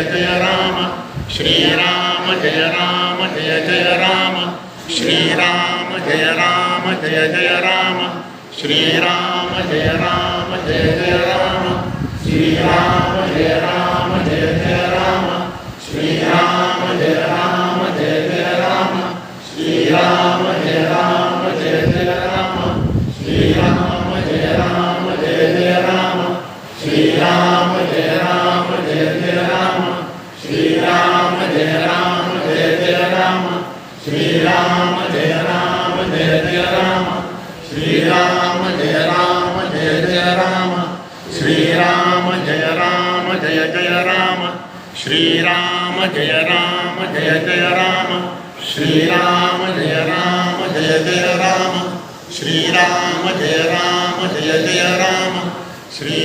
Jai Ram Shriram Jai Ram Jai Jai Ram Shriram Jai Ram Jai Jai Ram Shriram Jai Ram Jai Jai Ram Shriram Jai Ram Jai Jai Ram Shriram Jai Ram Jai Jai Ram Shriram Jai Ram Jai Jai Ram Shriram Jai Ram Jai Jai Ram Shriram Jai Ram Jai Jai Ram Shriram Jai Ram Jai Jai Ram Shriram Jai Ram Jai Jai Ram Shriram Jai Ram Jai Jai Ram Shriram Jai Ram Jai Jai Ram Shriram Jai Ram Jai Jai Ram Shriram Jai Ram Jai Jai Ram Shriram Jai Ram Jai Jai Ram Shri